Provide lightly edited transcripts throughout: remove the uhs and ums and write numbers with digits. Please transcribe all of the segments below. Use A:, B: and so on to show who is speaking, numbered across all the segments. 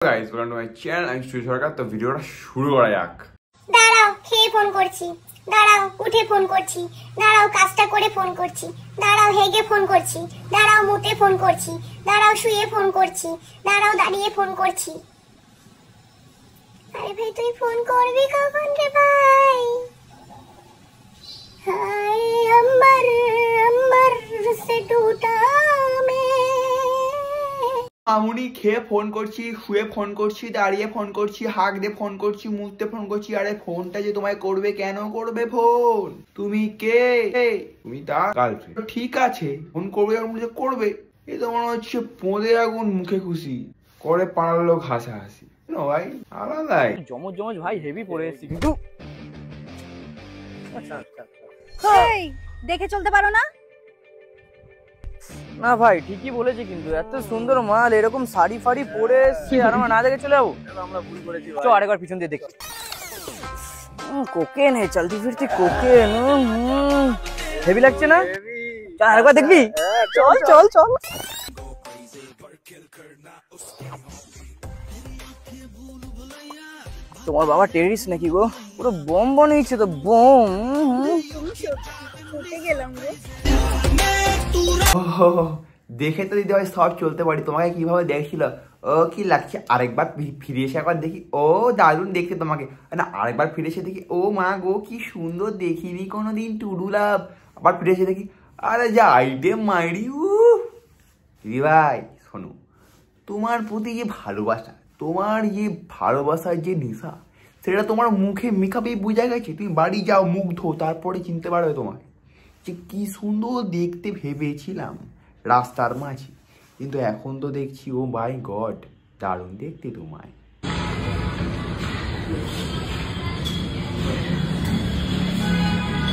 A: Guys welcome to my channel I am Shri Sarkar. তো ভিডিওটা শুরু করা যাক।
B: দাঁড়াও, খেয়ে ফোন করছি। দাঁড়াও, উঠে ফোন করছি। দাঁড়াও, কাজটা করে ফোন করছি। দাঁড়াও, হেগে ফোন করছি। দাঁড়াও, মুতে ফোন করছি। দাঁড়াও, শুয়ে ফোন করছি। দাঁড়াও, দাঁড়িয়ে ফোন করছি। আরে ভাই, তুই ফোন করবি কখন রে ভাই? হায় अंबर अंबर से टूटा मैं।
A: আমুনি খেয়ে ফোন করছি, শুয়ে ফোন করছি, দাঁড়িয়ে ফোন করছি, হাঁক দিয়ে ফোন করছি, মুছতে ফোন করছি। আরে ফোনটা যে তোমায় করবে, কেন করবে ফোন? তুমি কে? তুমি তার গার্লফ্রেন্ড। ঠিক আছে, ফোন করবে যখন যে করবে। এই তো মনে হচ্ছে পোঁদে আগুন মুখে খুশি করে পাড়ার লোক হাসাহাসি। ভাই আলাদাই
C: জমজ জমজ ভাই হেভি পড়ে এসেছি কিন্তু
D: এই দেখে চলতে পারো না?
C: না ভাই ঠিকই বলেছে, কিন্তু এত সুন্দর মাল এরকম শাড়ি ফাড়ি পরে এসছে আর আমরা না দেখে চলে যাবো? আমরা ভুল করেছি। চল আরেকবার পিছন দিয়ে দেখি। কোকেন হে, চলতি ফিরতি কোকেন। হেভি লাগছে না? চল আরেকবার দেখবি? চল চল চল। তোমার বাবা টেরিস নাকি গো? পুরো বম বানিয়েছে তো, বম।
A: দেখে তো দিদি ভাই সব চলতে পারি। তোমাকে কিভাবে দেখছিল, ও কি লাগছে, আরেকবার ফিরে এসে একবার দেখি, ও দারুণ দেখতে তোমাকে। না আরেকবার ফিরে এসে দেখি, ও মা গো কি সুন্দর, দেখিনি কোনোদিন টুডু লাভ। আবার ফিরে এসে দেখি, আরে যা আইটেম মাইরি। দিদি ভাই শোনো, তোমার প্রতি যে ভালোবাসা, তোমার যে ভালোবাসার যে নেশা, সেটা তোমার মুখে মেকআপেই বোঝা গেছে। তুমি বাড়ি যাও, মুখ ধো, তারপরে চিনতে পারবে তোমাকে যে কি সুন্দর দেখতে ভেবেছিলাম রাস্তার মাঝে। কিন্তু এখন তো দেখছি, ও মাই গড, দারুণ দেখতে তোমায়।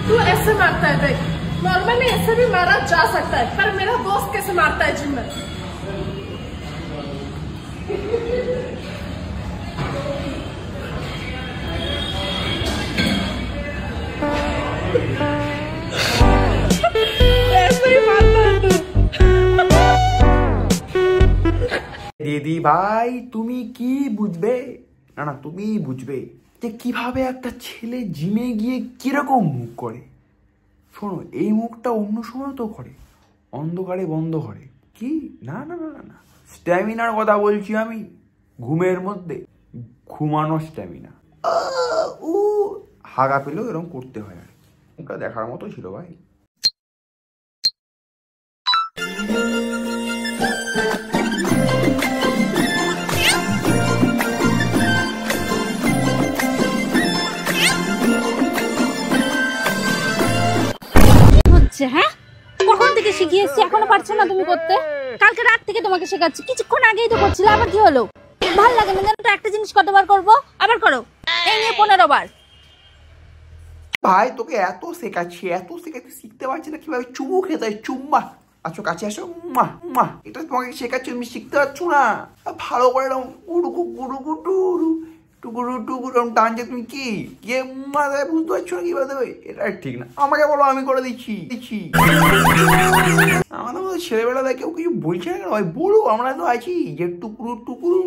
E: तू ऐसे मारता है देख, नॉर्मली ऐसे भी मारा जा सकता है, पर मेरा दोस्त कैसे मारता है जिम में। ऐसे ही मारता है तू।
A: দিদি ভাই তুমি কি বুঝবে, না না তুমি বুঝবে যে কিভাবে একটা ছেলে জিমে গিয়ে কিরকম মুখ করে। শোনো, এই মুখটা অন্য সময় তো করে, অন্ধকারে বন্ধ করে। কি না না না না, স্ট্যামিনার কথা বলছি আমি। ঘুমের মধ্যে ঘুমানো স্ট্যামিনা। ও হাগা পেলেও এরকম করতে হয় আর কি। ওটা দেখার মতো ছিল ভাই।
D: হ্যাঁ, কখন থেকে শিখিয়েছি, এখনো পারছো না তুমি করতে? কালকে রাত থেকে তোমাকে শেখাচ্ছি, কিছুক্ষণ আগেই তো করছিলে, আবার কি হলো? ভাল লাগে না জানো তো, একটা জিনিস কতবার করবো, আবার করো। এই নিয়ে 15 বার।
A: ভাই তোকে এত শেখাচ্ছি, এত শেখাচ্ছি, শিখতে পারছি না কিভাবে চুমু খেতে হয়। চুম্মা, আছো কাছে আসো, মা মা, এটা তোমাকে শেখাচ্ছি, তুমি শিখতে পারছো না। ভালো করে গুরু গুরু গুরু টুকুরু টুকুরু টানছে, তুমি কি কে মাথায় বুঝতে পারছো না কিভাবে দেবে? এটা ঠিক না, আমাকে বলো, আমি করে দিচ্ছি। আমাদের মতো ছেলেবেলায় কেউ কিছু বলছে না ভাই, বলো, আমরা তো আছি যে টুকুরু টুকুরু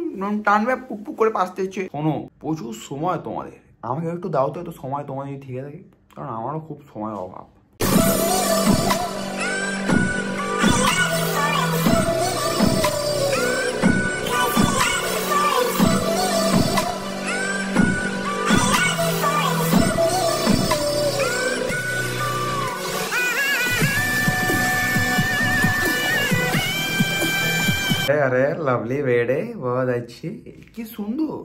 A: টানবে, পুক করে পাশতে হচ্ছে। শোনো, প্রচুর সময় তোমাদের, আমাকে একটু দাও তো, একটু সময় তোমার যদি থেকে থাকে, কারণ আমারও খুব সময় অভাব। अरे लवली बेड है, बहुत अच्छी, কি সুন্দর।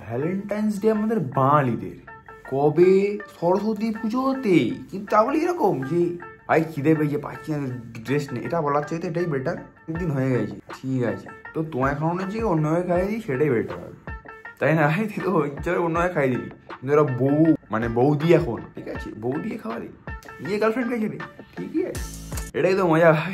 A: ভ্যালেন্টাইন্স ডে আমাদের বাঙালিদের, কবে সরস্বতী পুজোতে। কিন্তু তাহলে এরকম যে ভাই খিদে পেয়েছে, পাচ্ছি না, ড্রেস নেই, এটা বলার চাইতে এটাই বেটার। একদিন হয়ে গেছে, ঠিক আছে, তো তোমায় খাওয়ানোর যে অন্যভাবে খাইয়ে দিই সেটাই বেটার হবে, তাই না? তো অন্যভাবে খাইয়ে দিবি, কিন্তু ওরা বউ মানে বৌদি, এখন ঠিক আছে, বউ দিয়ে খাওয়ালি, ইয়ে গার্লফ্রেন্ড খাইছে রে, ঠিকই আছে, এটাই তো মজা ভাই,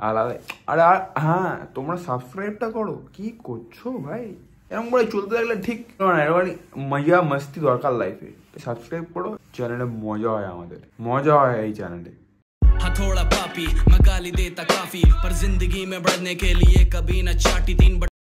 A: আলাদা। আরে হ্যাঁ, তোমরা সাবস্ক্রাইবটা করো। কি করছো ভাই? এরকম করে চলতে থাকলে ঠিক না, এরকম মজা মস্তি দরকার লাইফে। সাবস্ক্রাইব করো, চ্যানেলে মজা হয়, আমাদের মজা হয় এই চ্যানেলে।
F: थोड़ा पापी, मैं गाली देता काफी, पर जिंदगी में बढ़ने के लिए कभी न चाटी। 3